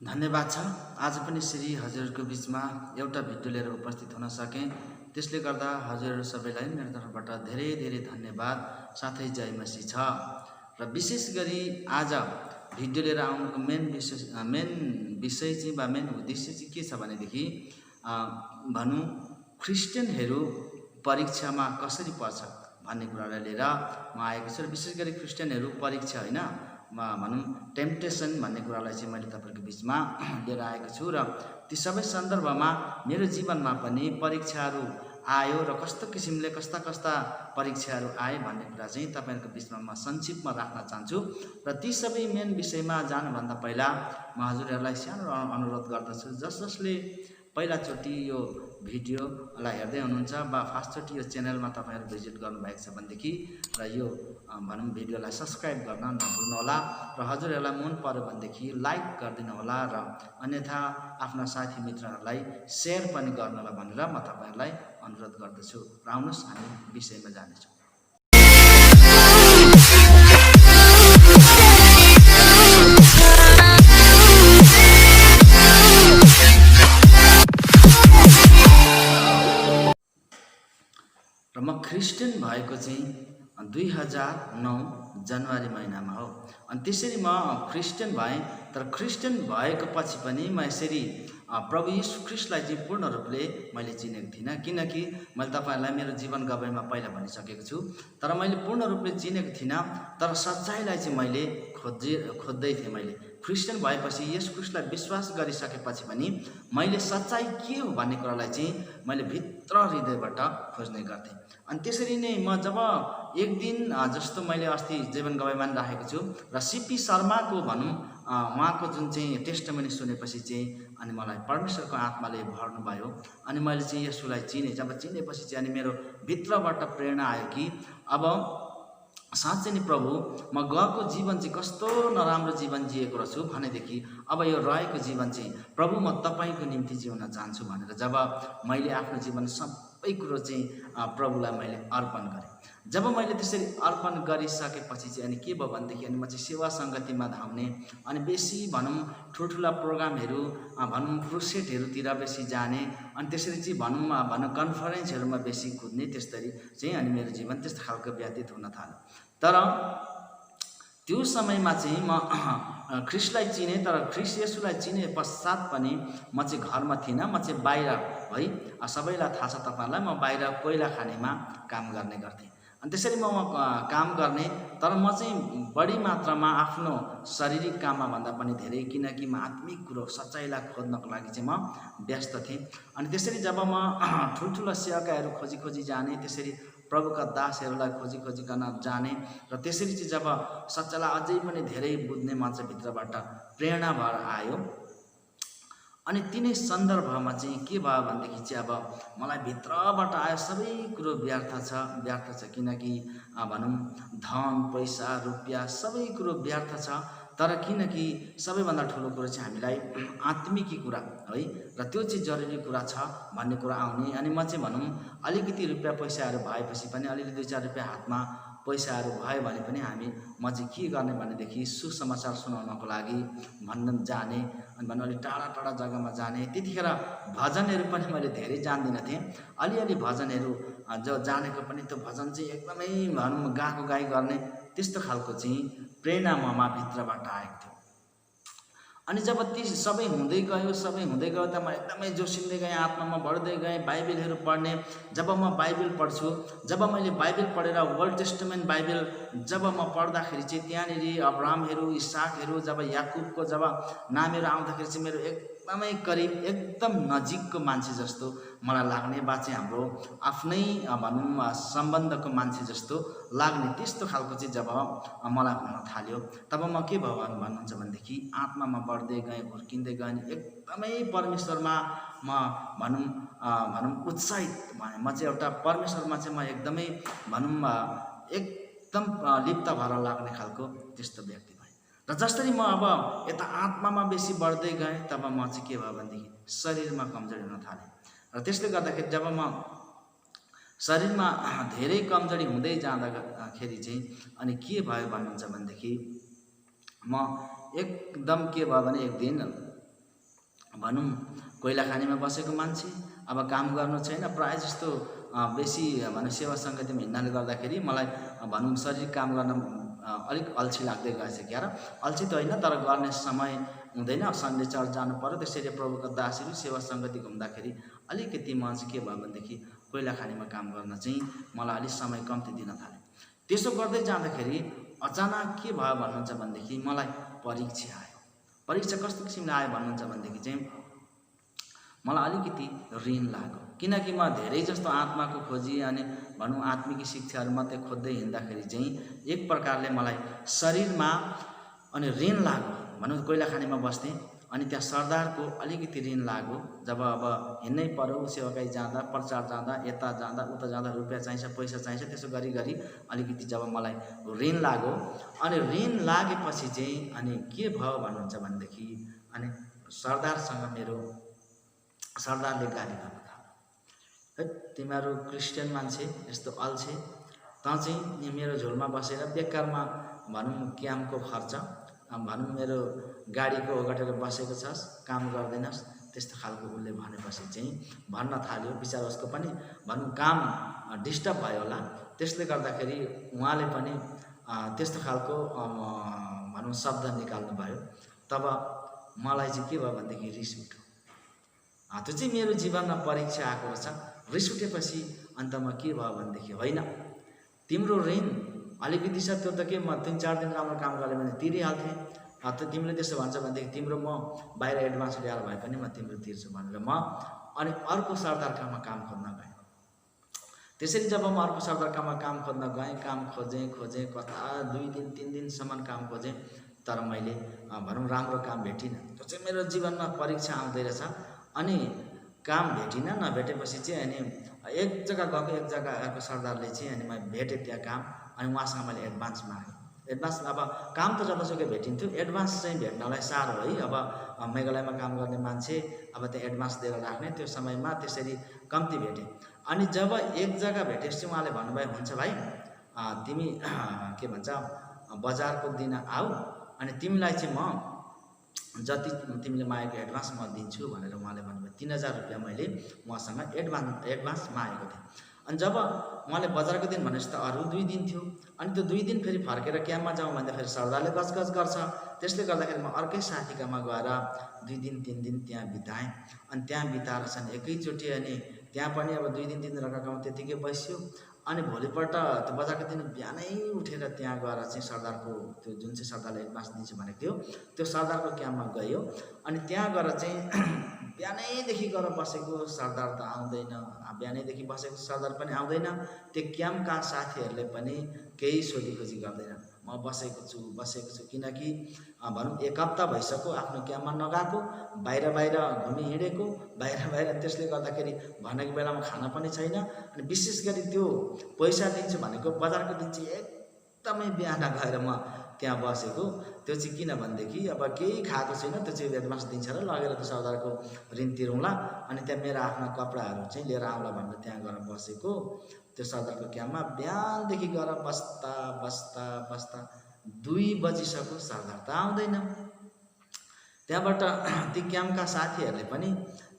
धन्यवाद छ। आज पनि श्री हजुरको बिचमा एउटा भिडियो लिएर उपस्थित हुन सकेँ। त्यसले गर्दा हजुरहरू सबैलाई मेरो तर्फबाट धेरै धेरै धन्यवाद साथै जय मसी छ। र विशेष गरी आज भिडियो लिएर आउनुको मेन विषय चाहिँ वा मेन उद्देश्य चाहिँ के छ भनेदेखि भनौँ क्रिस्चियनहरू परीक्षामा कसरी पर्छ भन्ने कुरालाई लिएर म आएको छु। र विशेष गरी क्रिस्चियनहरू परीक्षा होइन भनौँ टेम्पटेसन भन्ने कुरालाई चाहिँ मैले तपाईँको बिचमा लिएर आएको छु। र ती सबै सन्दर्भमा मेरो जीवनमा पनि परीक्षाहरू आयो र कस्तो किसिमले कस्ता कस्ता परीक्षाहरू आए भन्ने कुरा चाहिँ तपाईँहरूको बिचमा म संक्षिप्तमा राख्न चाहन्छु। र ती सबै मेन विषयमा जानुभन्दा पहिला म हजुरहरूलाई सानो अनुरोध गर्दछु, जसले पहिलाचोटि यो भिडियोलाई हेर्दै हुनुहुन्छ वा फर्स्टचोटि यो च्यानलमा तपाईँहरू भिजिट गर्नुभएको छ भनेदेखि र यो भनौँ भिडियोलाई सब्सक्राइब गर्न नभुल्नुहोला र हजुरहरूलाई मन पर्यो भनेदेखि लाइक गरिदिनु होला र अन्यथा आफ्ना साथी मित्रहरूलाई सेयर पनि गर्नु होला भनेर म तपाईँहरूलाई अनुरोध गर्दछु। र आउनुहोस् हामी विषयमा जानेछौँ। र म क्रिस्चियन भएको चाहिँ 2009 जनवरी महिनामा हो। अनि त्यसरी म क्रिस्चियन भएँ। तर क्रिस्चियन भएको पछि पनि म यसरी प्रभु यीशु ख्रीष्टलाई चाहिँ पूर्ण रूपले मैले चिनेको थिइनँ, किनकि मैले तपाईँहरूलाई मेरो जीवन गवाईमा पहिला भनिसकेको छु। तर मैले पूर्ण रूपले चिनेको थिइनँ, तर सच्चाइलाई चाहिँ मैले खोज्दै थिएँ। मैले क्रिस्चियन भएपछि यीशु ख्रीष्टलाई विश्वास गरिसकेपछि पनि मैले सच्चाइ के हो भन्ने कुरालाई चाहिँ मैले भित्र हृदयबाट खोज्ने गर्थेँ। अनि त्यसरी नै म जब एक दिन जस्तो मैले अस्ति जीवन गवाईमा राखेको छु र सिपी शर्माको भनौँ उहाँको जुन चाहिँ टेस्टमनी सुनेपछि चाहिँ अनि मलाई परमेश्वरको आत्माले भर्नुभयो। अनि मैले चाहिँ यसुलाई चिनेँ। जब चिनेपछि चाहिँ अनि मेरो भित्रबाट प्रेरणा आयो कि अब साँच्चै नै प्रभु म गएको जीवन चाहिँ कस्तो नराम्रो जीवन जिएको रहेछु भनेदेखि अब यो रहेको जीवन चाहिँ प्रभु म तपाईँको निम्ति जिउन चाहन्छु भनेर जब मैले आफ्नो जीवन सबै कुरो चाहिँ प्रभुलाई मैले अर्पण गरेँ। जब मैले त्यसरी अर्पण गरिसकेपछि चाहिँ अनि के भयो भनेदेखि अनि म चाहिँ सेवा सङ्गतिमा धाउने अनि बेसी भनौँ ठुल्ठुला प्रोग्रामहरू भनौँ क्रुसेडहरूतिर बेसी जाने अनि त्यसरी चाहिँ भनौँ कन्फरेन्सहरूमा बेसी कुद्ने, त्यस्तरी चाहिँ अनि मेरो जीवन त्यस्तो खालको व्यतीत हुन थाल्यो। तर त्यो समयमा चाहिँ म ख्रिस्टलाई चिनेँ। तर ख्रिस्ट येशूलाई चिने पश्चात पनि म चाहिँ घरमा थिइनँ, म चाहिँ बाहिर है सबैलाई थाहा छ तपाईँहरूलाई, म बाहिर कोइला खानेमा काम गर्ने गर्थेँ। अनि त्यसरी म काम गर्ने, तर म चाहिँ बढी मात्रामा आफ्नो शारीरिक काममा भन्दा पनि धेरै, किनकि म आत्मिक कुरो सच्चाइलाई खोज्नको लागि चाहिँ म व्यस्त थिएँ। अनि त्यसरी जब म ठुल्ठुलो सेवकाहरू खोजी जाने, त्यसरी प्रभुका दासहरूलाई खोजिकन जाने र त्यसरी चाहिँ जब सच्चाइलाई अझै पनि धेरै बुझ्ने मन चाहिँ भित्रबाट प्रेरणा भएर आयो। अनि तिनै सन्दर्भमा चाहिँ के भयो भनेदेखि चाहिँ अब मलाई भित्रबाट आयो सबै कुरो व्यर्थ छ, किनकि भनौँ धन पैसा रुपियाँ सबै कुरो व्यर्थ छ। तर किनकि सबैभन्दा ठुलो कुरो चाहिँ हामीलाई आत्मिकी कुरा है र त्यो चाहिँ जरुरी कुरा छ भन्ने कुरा आउने। अनि म चाहिँ भनौँ अलिकति रुपियाँ पैसाहरू भएपछि पनि अलिकति 2-4 रुपियाँ हातमा पैसाहरू भयो भने पनि म चाहिँ के गर्ने भनेदेखि सुसमाचार सुनाउनको लागि भन्न जाने अनि भन्नु अलिक टाढा टाढा जग्गामा जाने। त्यतिखेर भजनहरू पनि मैले धेरै जान्दिनँ थिएँ। अलिअलि भजनहरू जो जानेको पनि त्यो भजन चाहिँ एकदमै भनौँ गाई गर्ने त्यस्तो खालको चाहिँ प्रेरणा ममा भित्रबाट आएको थियो। अनि जब ती सबै हुँदै गयो त म एकदमै जोसिँदै गएँ, आत्मामा बढ्दै गएँ। बाइबलहरू पढ्ने, जब म बाइबल पढ्छु, जब मैले बाइबल पढेर ओल्ड टेस्टमेन्ट बाइबल जब म पढ्दाखेरि चाहिँ त्यहाँनिर अब्राहमहरू इसाकहरू जब याकुबको जब नामहरू आउँदाखेरि चाहिँ मेरो एकदमै करिब एकदम नजिकको मान्छे जस्तो मलाई लाग्ने, बा चाहिँ हाम्रो आफ्नै भनौँ सम्बन्धको मान्छे जस्तो लाग्ने त्यस्तो खालको चाहिँ जब मलाई हुन थाल्यो, तब म के भयो भन्नुहुन्छ भनेदेखि आत्मामा बढ्दै गएँ, हुर्किँदै गएँ। एकदमै परमेश्वरमा म भनौँ उत्साहित भएँ। म चाहिँ एउटा परमेश्वरमा चाहिँ म एकदमै भनौँ एकदम लिप्त भएर लाग्ने खालको त्यस्तो व्यक्ति भएँ। र जसरी म अब यता आत्मामा बेसी बढ्दै गएँ, तब म चाहिँ के भयो भनेदेखि शरीरमा कमजोरी हुन थालेँ। र त्यसले गर्दाखेरि जब म शरीरमा धेरै कमजोरी हुँदै जाँदाखेरि चाहिँ अनि के भयो भन्नुहुन्छ भनेदेखि म एकदम के भयो भने एक दिन भनौँ कोइला खानीमा बसेको मान्छे, अब काम गर्नु छैन, प्रायः जस्तो बेसी भनौँ सेवा सङ्गतिमा हिँड्नाले गर्दाखेरि मलाई भनौँ शरीर काम गर्न अलिक अल्छी लाग्दै गएछ क्या। अल्छी त होइन, तर गर्ने समय हुँदैन। सन्डे चर्च जानु पर्यो, त्यसरी प्रभुका दासहरू सेवा सङ्गति घुम्दाखेरि अलिकति मन चाहिँ के भयो भनेदेखि कोइला खानीमा काम गर्न चाहिँ मलाई अलिक समय कम्ती दिन थाल्यो। त्यसो गर्दै जाँदाखेरि अचानक के भयो भन्नुहुन्छ भनेदेखि मलाई परीक्षा आयो। परीक्षा कस्तो किसिमले आयो भन्नुहुन्छ भनेदेखि चाहिँ मलाई अलिकति ऋण लाग्यो, किनकि म धेरै जस्तो आत्माको खोजी अनि भनौँ आत्मिक शिक्षाहरू मात्रै खोज्दै हिँड्दाखेरि चाहिँ एक प्रकारले मलाई शरीरमा अनि ऋण लाग्यो। भनौँ कोइला खानीमा बस्थेँ, अनि त्यहाँ सरदारको अलिकति ऋण लाग्यो। जब अब हिँड्नै पर्यो, सेवाकाई जाँदा, प्रचार जाँदा, यता जाँदा उता जाँदा रुपियाँ चाहिन्छ, पैसा चाहिन्छ, त्यसो गरी अलिकति जब मलाई ऋण लाग्यो, अनि ऋण लागेपछि चाहिँ अनि के भयो भन्नुहुन्छ भनेदेखि अनि सरदारले गाली गर्न थाल्यो, है तिमीहरू क्रिस्चियन मान्छे यस्तो अल्छे, त चाहिँ मेरो झोलमा बसेर बेकारमा भनौँ क्याम्पको खर्च, भनौँ मेरो गाडीको ओगटेर बसेको छस्, काम गर्दैनस्, त्यस्तो खालको उसले भनेपछि चाहिँ भन्न थाल्यो। बिचारा उसको पनि भनौँ काम डिस्टर्ब भयो होला, त्यसले गर्दाखेरि उहाँले पनि त्यस्तो खालको भनौँ शब्द निकाल्नु भयो। तब मलाई चाहिँ के भयो भनेदेखि रिस उठ्यो। त्यो चाहिँ मेरो जीवनमा परीक्षा आएको रहेछ। रिस उठेपछि अन्तमा के भयो भनेदेखि होइन, तिम्रो ऋण अलिकति छ, त्यो त के म 3-4 दिन राम्रो काम गरेँ भने तिरिहाल्थेँ। त तिमीले त्यसो भन्छ भनेदेखि तिम्रो म बाहिर एडभान्स ल्याएर भए पनि म तिम्रो तिर्छु भनेर म अनि अर्को सरदारकामा काम खोज्न गएँ। त्यसरी जब म अर्को सरदारकामा काम खोज्न गएँ, काम खोजेँ कता 2 दिन 3 दिनसम्म काम खोजेँ, तर मैले भनौँ राम्रो काम भेटिनँ। त्यो चाहिँ मेरो जीवनमा परीक्षा आउँदै रहेछ। अनि काम भेटिनँ, नभेटेपछि चाहिँ अनि एक जग्गा गएको, एक जग्गा आएको सरदारले चाहिँ अनि मैले भेटेँ त्यहाँ काम, अनि उहाँसँग मैले एडभान्स मागेँ। एडभान्स अब काम त जतासुकै भेटिन्थ्यो, एडभान्स चाहिँ भेट्नलाई साह्रो है। अब मेघालयमा काम गर्ने मान्छे अब त्यहाँ एडभान्स दिएर राख्ने, त्यो समयमा त्यसरी कम्ती भेटेँ। अनि जब एक जग्गा भेटेपछि उहाँले भन्नुभयो, हुन्छ भाइ तिमी के भन्छ बजारको दिन आऊ, अनि तिमीलाई चाहिँ म जति तिमीले मागेको एडभान्स म दिन्छु भनेर उहाँले भन्नुभयो। 3000 रुपियाँ मैले उहाँसँग एडभान्स मागेको थिएँ। अनि जब उहाँले बजारको दिन भनेपछि त अरू 2 दिन थियो, अनि त्यो 2 दिन फेरि फर्केर क्याम्पमा जाउँ भन्दा फेरि सरदारले गजगज गर्छ। त्यसले गर्दाखेरि म अर्कै साथीकामा गएर 2 दिन 3 दिन त्यहाँ बिताएँ। अनि त्यहाँ बिताएर चाहिँ एकैचोटि अनि त्यहाँ पनि अब 2 दिन 3 दिन रकाकामा त्यतिकै बस्यो। अनि भोलिपल्ट त्यो बजारको दिन बिहानै उठेर त्यहाँ गएर चाहिँ सरदारको त्यो जुन चाहिँ सरदारले एडभान्स दिन्छु भनेको थियो त्यो सरदारको क्याम्पमा गयो। अनि त्यहाँ गएर चाहिँ बिहानैदेखि गएर बसेको सरदार त आउँदैन, बिहानैदेखि बसेको सरदार पनि आउँदैन, त्यो क्याम्पका साथीहरूले पनि केही सोधीखोजी गर्दैन। म बसेको छु किनकि भनौँ 1 हप्ता भइसक्यो आफ्नो क्याम्पमा नगएको, बाहिर घुमि हिँडेको, बाहिर त्यसले गर्दाखेरि भनेको बेलामा खाना पनि छैन। अनि विशेष गरी त्यो पैसा दिन्छु भनेको बजारको दिन चाहिँ एकदमै बिहान गएर म त्यहाँ बसेको। त्यो चाहिँ किन भनेदेखि अब केही खाएको छैन, त्यो चाहिँ एडभान्स दिन्छ र लगेर त्यो सरदारको ऋण तिरौँला, अनि त्यहाँ मेरा आफ्ना कपडाहरू चाहिँ लिएर आउँला भनेर त्यहाँ गएर बसेको। त्यो सरदारको क्याम्पमा बिहानदेखि गएर बस्दा 2 बजिसक्यो, सरदार त आउँदैन। त्यहाँबाट ती क्याम्पका साथीहरूले पनि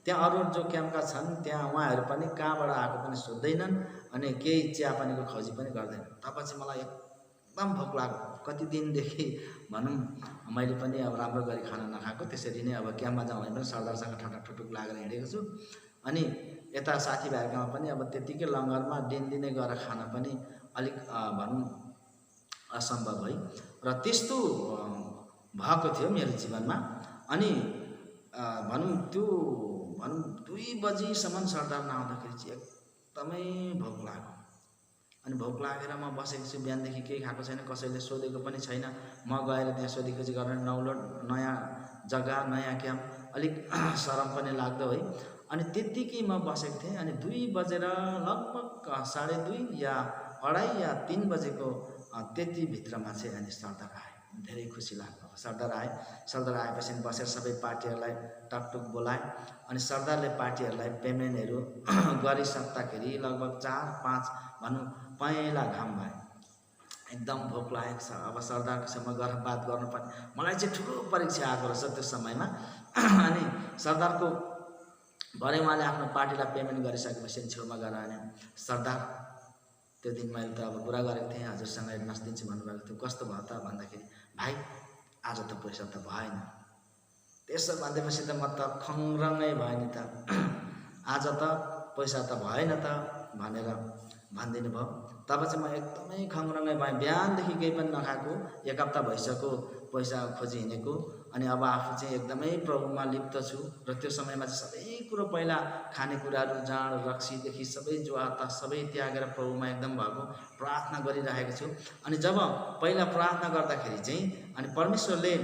त्यहाँ अरू जो क्याम्पका छन् त्यहाँ उहाँहरू पनि कहाँबाट आएको पनि सोध्दैनन्, अनि केही चिया पानीको खोजी पनि गर्दैनन्। तब चाहिँ मलाई एकदम भोक लाग्यो। कति दिनदेखि भनौँ मैले पनि अब राम्रो गरी खाना नखाएको, त्यसरी नै अब क्याम्पमा जाउँ भने पनि सरदारसँग ठुटुक लागेर हिँडेको छु। अनि यता साथीभाइहरूकोमा पनि अब त्यतिकै लङ्गरमा दिनदिनै गएर खान पनि अलिक भनौँ असम्भव है। र त्यस्तो भएको थियो मेरो जीवनमा। अनि भनौँ 2 बजीसम्म सरदार नआउँदाखेरि चाहिँ एकदमै भोक लाग्यो। अनि भोक लागेर म बसेको छु, बिहानदेखि केही खाएको छैन, कसैले सोधेको पनि छैन। म गएर त्यहाँ सोधीखोजी गरेर नौलो नयाँ जग्गा नयाँ क्याम्प, अलिक शरम पनि लाग्दो है। अनि त्यत्तिकै म बसेको थिएँ। अनि 2 बजेर लगभग 2:30 या 2:30 या 3 बजेको त्यति भित्रमा चाहिँ अनि सरदार आए। धेरै खुसी लाग्यो। सरदार आएपछि बसेर सबै पार्टीहरूलाई टकटुक बोलाए। अनि सरदारले पार्टीहरूलाई पेमेन्टहरू गरिसक्दाखेरि लगभग 4-5 भनौँ पहेँला घाम भयो। एकदम भोक लागेको छ, अब सरदारकोसँग गएर बात गर्नुपर्ने। मलाई चाहिँ ठुलो परीक्षा आएको रहेछ त्यो समयमा। अनि सरदारको भरे उहाँले आफ्नो पार्टीलाई पेमेन्ट गरिसकेपछि छेउमा गएर अनि सरदार त्यो दिन मैले त अब कुरा गरेको थिएँ हजुरसँग एडभान्स दिन्छु भन्नुभएको थियो, कस्तो भयो त भन्दाखेरि भाइ आज त पैसा त भएन। त्यसो भन्दैपछि त म त खङ्ग्रङ्गै भयो नि त, आज त पैसा त भएन त भनेर भनिदिनु भयो। तब चाहिँ म एकदमै खङ्ग्रङ्गै भएँ। बिहानदेखि केही पनि नखाएको, एक हप्ता भइसक्यो पैसा खोजी हिँडेको। अनि अब आफू चाहिँ एकदमै प्रभुमा लिप्त छु र त्यो समयमा चाहिँ सबै कुरो पहिला खानेकुराहरू जाँड रक्सीदेखि सबै जुवाता सबै त्यागेर प्रभुमा एकदम भएको प्रार्थना गरिरहेको छु। अनि जब पहिला प्रार्थना गर्दाखेरि चाहिँ अनि परमेश्वरले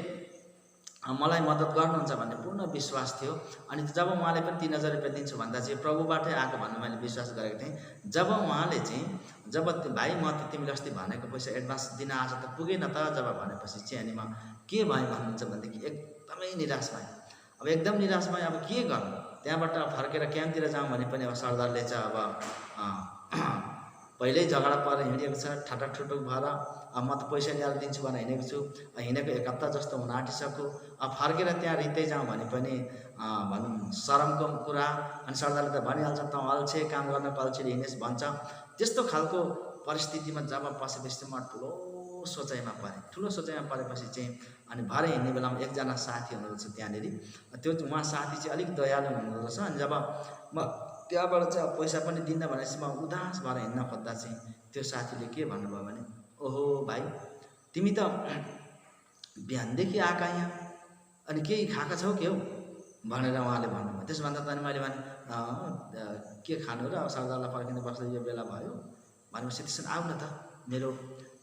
मलाई मद्दत गर्नुहुन्छ भन्ने पूर्ण विश्वास थियो। अनि जब उहाँले पनि 3000 रुपियाँ दिन्छु भन्दा चाहिँ प्रभुबाटै आएको भन्ने मैले विश्वास गरेको थिएँ। जब उहाँले चाहिँ जब भाइ म त तिमीले अस्ति भनेको पैसा एडभान्स दिन आज त पुगेन त जब भनेपछि चाहिँ अनि म के भएँ भन्नुहुन्छ भनेदेखि एकदमै निराश भएँ। अब एकदम निराश भएँ, अब के गर्नु, त्यहाँबाट फर्केर क्याम्पतिर जाउँ भने पनि अब सरदारले चाहिँ अब पहिल्यै झगडा परेर हिँडेको छ, ठाटाठुटुक भएर अब म त पैसा ल्याएर दिन्छु भनेर हिँडेको छु, हिँडेको एक हप्ता जस्तो हुन आँटिसक्यो। अब फर्केर त्यहाँ रित्दै जाउँ भने पनि भनौँ शरमको कुरा। अनि सरदारले त भनिहाल्छ त अल्छे, काम गर्न अल्छी हिँडेस् भन्छ। त्यस्तो खालको परिस्थितिमा जब पसेपछि म ठुलो सोचाइमा परेपछि चाहिँ अनि भरे हिँड्ने बेलामा एकजना साथी हुनुहुँदो रहेछ त्यहाँनिर। त्यो उहाँ साथी चाहिँ अलिक दयालु हुनुहुँदो रहेछ। अनि जब म त्यहाँबाट चाहिँ अब पैसा पनि दिन्न भनेपछि म उदास भएर हिँड्न खोज्दा चाहिँ त्यो साथीले के भन्नुभयो भने ओहो भाइ तिमी त बिहानदेखि आएका यहाँ, अनि केही खाएका छौ के हो भनेर उहाँले भन्नुभयो। त्यसो भन्दा त अनि मैले भने के खानु र, अब सरदारलाई फर्किनु पर्छ, यो बेला भयो भनेपछि त्यसो आऊ न त मेरो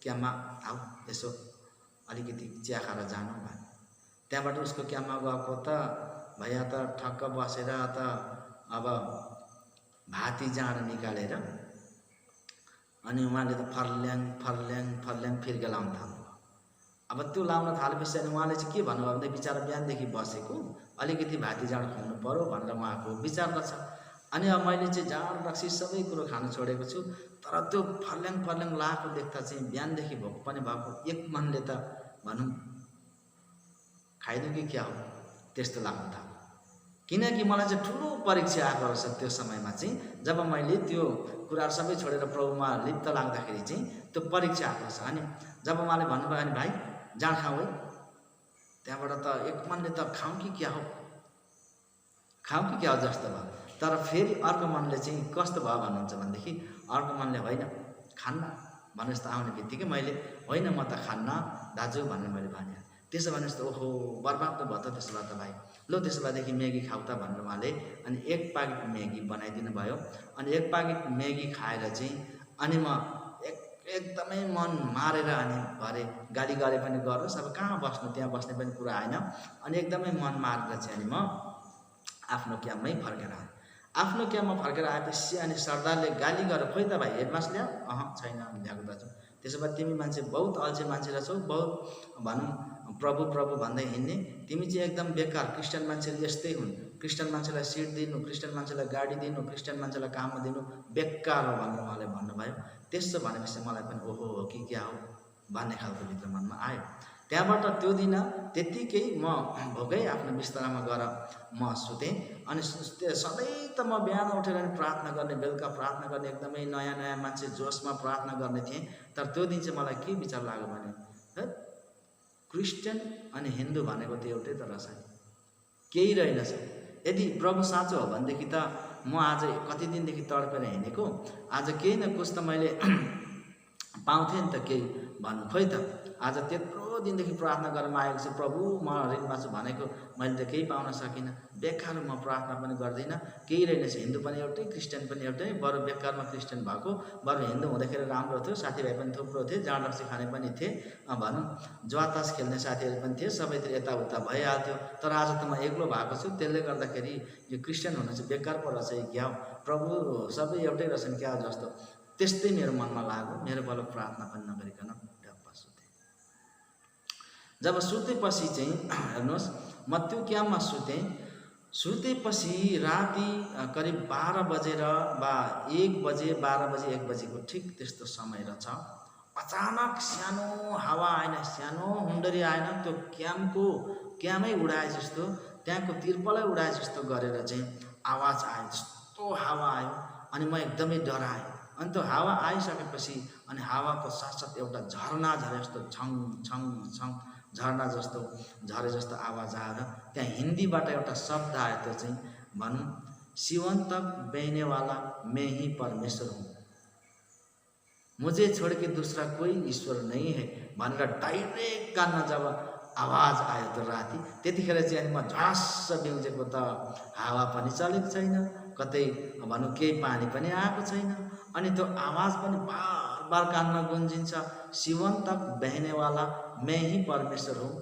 क्याम्पमा आऊ, यसो अलिकति चिया खाएर जानु भने। त्यहाँबाट उसको क्याम्पमा गएको त भैया त ठक्क बसेर त अब भाती जाँड निकालेर अनि उहाँले त फर्ल्याङ फिर्के लाउन थाल्नु। अब त्यो लाउन थालेपछि अनि उहाँले चाहिँ के भन्नुभयो भने बिचरा बिहानदेखि बसेको अलिकति भाती जाँड खुवाउनु पर्यो भनेर उहाँको विचार छ। अनि अब मैले चाहिँ जाँड रक्सी सबै कुरो खानु छोडेको छु, तर त्यो फर्ल्याङ लाएको देख्दा चाहिँ बिहानदेखि भोक पनि भएको एक मनले त भनौँ खाइदिउँ कि क्या हो त्यस्तो लाग्नु थाल्यो। किनकि मलाई चाहिँ ठुलो परीक्षा आएको रहेछ त्यो समयमा चाहिँ, जब मैले त्यो कुराहरू सबै छोडेर प्रभुमा लिप्त लाग्दाखेरि चाहिँ त्यो परीक्षा आएको रहेछ। अनि जब उहाँले भन्नुभयो अनि भाइ जाँड खाऊ है, त्यहाँबाट त एक मनले त खाउँ कि क्या हो जस्तो भयो। तर फेरि अर्को मनले चाहिँ कस्तो भयो भन्नुहुन्छ भनेदेखि अर्को मनले होइन खान्न भने जस्तो आउने बित्तिकै मैले होइन म त खान्न दाजु भनेर मैले भने। त्यसो भने जस्तो ओहो बर्बाद त भयो त त्यसो भए त भाइ, लो त्यसो भएदेखि म्यागी खाऊ त भनेर उहाँले अनि एक पाकेट म्यागी बनाइदिनु भयो। अनि एक पाकेट म्यागी खाएर चाहिँ अनि म एकदमै मन मारेर अनि भरे गाली गरे पनि गरोस्, अब कहाँ बस्नु, त्यहाँ बस्ने पनि कुरा आएन। अनि एकदमै मन मारेर चाहिँ अनि म आफ्नो क्याम्पमै फर्केर आएँ। आफ्नो क्याम्पमा फर्केर आएपछि अनि सरदारले गाली गरेर खोइ त भाइ एडभान्स ल्याऊ, छैन ल्याएको दाजु, त्यसो भए तिमी मान्छे बहुत अल्छे मान्छे रहेछौ, बहुत भनौँ प्रभु भन्दै हिँड्ने, तिमी चाहिँ एकदम बेकार। क्रिस्चियन मान्छेले यस्तै हुन्, क्रिस्चियन मान्छेलाई सिट दिनु, क्रिस्चियन मान्छेलाई गाडी दिनु, क्रिस्चियन मान्छेलाई काममा दिनु बेकार हो भनेर उहाँले भन्नुभयो। त्यसो भनेपछि मलाई पनि ओहो हो कि क्या हो भन्ने खालको भित्र मनमा आयो। त्यहाँबाट त्यो दिन त्यत्तिकै म भोकै आफ्नो बिस्तारामा गएर म सुतेँ। अनि सधैँ त म बिहान उठेर नि प्रार्थना गर्ने, बेलुका प्रार्थना गर्ने, एकदमै नयाँ मान्छे जोसमा प्रार्थना गर्ने थिएँ। तर त्यो दिन चाहिँ मलाई के विचार लाग्यो भने क्रिस्चियन अनि हिन्दू भनेको त एउटै त रहेछ, केही रहेनछ। यदि प्रभु साँचो हो भनेदेखि त म आज कति दिनदेखि तडपेर हिँडेको, आज केही न कुछ त मैले पाउँथेँ नि त केही भन्नु। खोइ त आज त्यत्रो दिनदेखि प्रार्थना गरेर आएको छु, प्रभु म ऋणमा छु भनेको मैले त केही पाउन सकिनँ। बेकार म प्रार्थना पनि गर्दिनँ, केही रहेनछ। हिन्दू पनि एउटै, क्रिस्चियन पनि एउटै, बरु बेकारमा क्रिस्चियन भएको, बरु हिन्दू हुँदाखेरि राम्रो थियो, साथीभाइ पनि थुप्रो थिए, जाँड रक्सी खाने पनि थिए, भनौँ जुवातास खेल्ने साथीहरू पनि थिए, सबैतिर यताउता भइहाल्थ्यो। तर आज त म एक्लो भएको छु, त्यसले गर्दाखेरि यो क्रिस्चियन हुनु चाहिँ बेकार पो रहेछ क्या हो, प्रभु सबै एउटै रहेछन् क्या जस्तो त्यस्तै मेरो मनमा लाग्यो। मेरो बल प्रार्थना पनि नगरिकन ढप्प सुतेँ। जब सुतेपछि चाहिँ हेर्नुहोस् म त्यो क्याम्पमा सुतेपछि राति करिब 12 बजेर 1 बजे 12 बजे 1 बजेको ठिक त्यस्तो समय रहेछ। अचानक सानो हावा आएन, सानो हुन्डरी आएन, त्यो क्यामै उडाए जस्तो, त्यहाँको तिर्पलै उडाए जस्तो गरेर चाहिँ आवाज आयो, जस्तो हावा आयो। अनि म एकदमै डराएँ। अनि त्यो हावा आइसकेपछि अनि हावाको साथसाथ एउटा झरना झरे जस्तो छङ छङ छङ झरना जस्तो झरे जस्तो आवाज आएर त्यहाँ हिन्दीबाट एउटा शब्द आयो, त्यो चाहिँ भनौँ शिवन तक बहनेवाला मैं ही परमेश्वर हूँ, मुझे छोड़ के दूसरा कोही ईश्वर नहीं है भनेर डाइरेक्ट कानमा जब आवाज आयो त्यो राति, त्यतिखेर चाहिँ अनि म झ्वास्स बिउजेको, त हावा पनि चलेको छैन, कतै भनौँ केही पानी पनि आएको छैन। अनि त्यो आवाज पनि बार बार कानमा गुन्जिन्छ, शिवन तक बहनेवाला मैं ही परमेश्वर हूँ,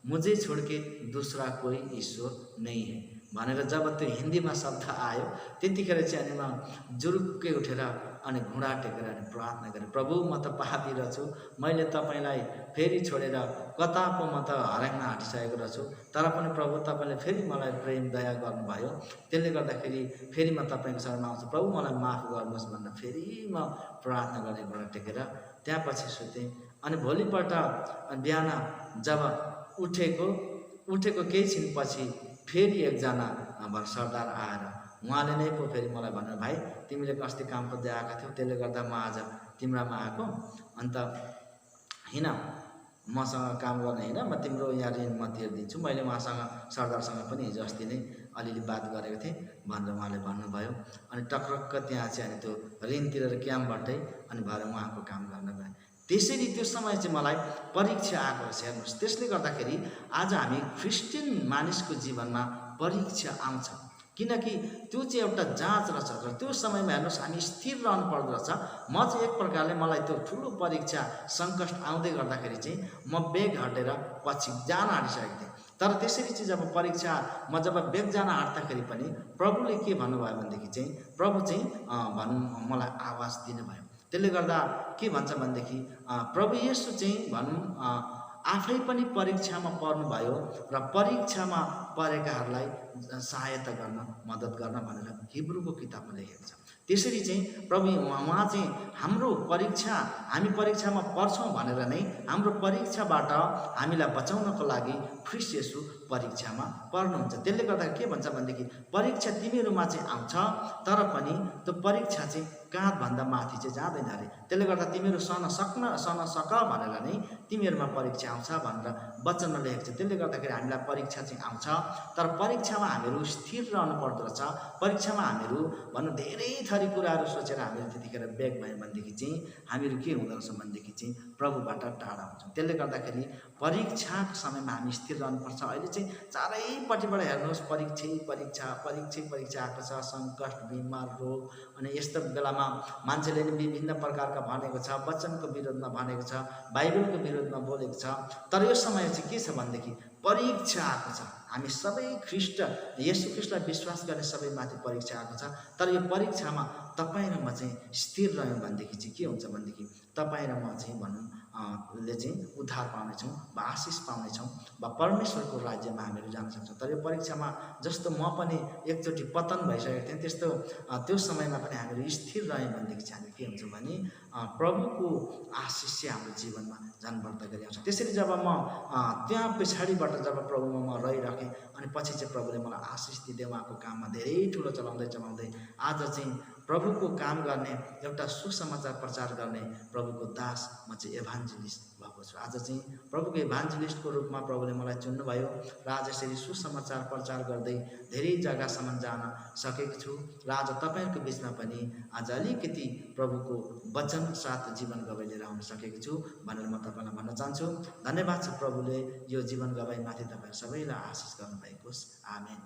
मुझे छोड़ के दूसरा कोही ईश्वर नहीं है भनेर जब त्यो हिन्दीमा शब्द आयो, त्यतिखेर चाहिँ अनि म जुरुक्कै उठेर अनि घुँडा टेकेर अनि प्रार्थना गरेँ, प्रभु म त पापी रहेछु, मैले तपाईँलाई फेरि छोडेर कता पो म त हराउन आँटिसकेको रहेछु, तर पनि प्रभु तपाईँले फेरि मलाई प्रेम दया गर्नुभयो, त्यसले गर्दाखेरि फेरि म तपाईँको शरणमा आउँछु, प्रभु मलाई माफ गर्नुहोस् भनेर फेरि म प्रार्थना गरेँ घुँडा टेकेर। त्यहाँपछि सुतेँ। अनि भोलिपल्ट बिहान जब उठेको केही छिनपछि फेरि एकजना सरदार आएर उहाँले नै पो फेरि मलाई भन्नु, भाइ तिमीले कस्ति काम खोज्दै आएका थियौ, त्यसले गर्दा म आज तिम्रामा आएको, अन्त हिँड मसँग काम गर्ने, हिँड म तिम्रो यहाँ ऋण म तिर्दिन्छु, मैले उहाँसँग सरदारसँग पनि हिजो अस्ति नै अलिअलि बात गरेको थिएँ भनेर उहाँले भन्नुभयो। अनि टक्रक्क त्यहाँ चाहिँ अनि त्यो ऋण तिरेर क्याम्पबाटै अनि भएर उहाँको काम गर्न गएँ। त्यसरी त्यो समय चाहिँ मलाई परीक्षा आएको रहेछ, हेर्नुहोस्। त्यसले गर्दाखेरि आज हामी क्रिस्चियन मानिसको जीवनमा परीक्षा आउँछ, किनकि त्यो चाहिँ एउटा जाँच रहेछ र त्यो समयमा हेर्नुहोस् हामी स्थिर रहनु पर्दो रहेछ। म चाहिँ एक प्रकारले मलाई त्यो ठुलो परीक्षा सङ्कट आउँदै गर्दाखेरि चाहिँ म बेग हटेर पछि जान आँटिसकेको थिएँ। तर त्यसरी चाहिँ जब परीक्षा म जब बेग जान आँट्दाखेरि पनि प्रभुले के भन्नुभयो भनेदेखि चाहिँ प्रभु चाहिँ भनौँ मलाई आवाज दिनुभयो। त्यसले गर्दा के भन्छ भनेदेखि प्रभु येशू चाहिँ भनौँ आफै पनि परीक्षामा पर्नुभयो र परीक्षामा परेकाहरूलाई सहायता गर्न मद्दत गर्न भनेर हिब्रूको किताबमा लेखेको छ। त्यसरी चाहिँ प्रभु उहाँ चाहिँ हाम्रो परीक्षा, हामी परीक्षामा पर्छौँ भनेर नै हाम्रो परीक्षाबाट हामीलाई बचाउनको लागि ख्रीष्ट येशू परीक्षामा पर्नुहुन्छ। त्यसले गर्दा के भन्छ भनेदेखि परीक्षा तिमीहरूमा चाहिँ आउँछ, तर पनि त्यो परीक्षा चाहिँ काँधभन्दा माथि चाहिँ जाँदैन अरे। त्यसले गर्दा तिमीहरू सहन सक भनेर नै तिमीहरूमा परीक्षा आउँछ भनेर वचनमा लेखेको छ। त्यसले गर्दाखेरि हामीलाई परीक्षा चाहिँ आउँछ, तर परीक्षामा हामीहरू स्थिर रहनु पर्दो रहेछ। परीक्षामा हामीहरू भनौँ धेरै थरी कुराहरू सोचेर हामीहरू त्यतिखेर बेग भयो भनेदेखि चाहिँ हामीहरू के हुँदो रहेछ भनेदेखि चाहिँ प्रभुबाट टाढा हुन्छौँ। त्यसले गर्दाखेरि परीक्षाको समयमा हामी स्थिर रहनुपर्छ। अहिले चाहिँ चारैपट्टिबाट हेर्नुहोस् परीक्षा आएको छ, सङ्कट, बिमार, रोग। अनि यस्तो बेलामा मान्छेले नि विभिन्न प्रकारका भनेको छ, वचनको विरोधमा भनेको छ, बाइबलको विरोधमा बोलेको छ। तर यो समय चाहिँ के छ भनेदेखि परीक्षा आएको छ। हामी सबै येशू ख्रीष्टलाई विश्वास गर्ने सबैमाथि परीक्षा आएको छ। तर यो परीक्षामा तपाईँ र म चाहिँ स्थिर रह्यौँ भनेदेखि चाहिँ के हुन्छ भनेदेखि तपाईँ र म चाहिँ भनौँ ले चाहिँ उद्धार पाउनेछौँ वा आशिष पाउनेछौँ वा परमेश्वरको राज्यमा हामीहरू जान सक्छौँ। तर यो परीक्षामा जस्तो म पनि एकचोटि पतन भइसकेको थिएँ, त्यस्तो त्यो समयमा पनि हामीहरू स्थिर रह्यौँ भनेदेखि चाहिँ हामी के हुन्छौँ भने प्रभुको आशिष चाहिँ हाम्रो जीवनमा झनबढ्ता गरी आउँछ। त्यसरी जब म त्यहाँ पछाडिबाट जब प्रभुमा म रहिराखेँ अनि पछि चाहिँ प्रभुले मलाई आशिष दिँदै उहाँको काममा धेरै ठुलो चलाउँदै आज चाहिँ प्रभुको काम गर्ने, एउटा सुसमाचार प्रचार गर्ने प्रभुको दास म चाहिँ इभान्जेलिस्ट भएको छु। आज चाहिँ प्रभुको इभान्जेलिस्टको रूपमा प्रभुले मलाई चुन्नुभयो र आज यसरी सुसमाचार प्रचार गर्दै धेरै जग्गासम्म जान सकेको छु। र आज तपाईँहरूको बिचमा पनि आज अलिकति प्रभुको वचन साथ जीवन गवाई लिएर आउन सकेको छु भनेर म तपाईँलाई भन्न चाहन्छु। धन्यवाद छ प्रभुले यो जीवन गवाईमाथि तपाईँ सबैलाई आशिष गर्नुभएको होस्। आमेन।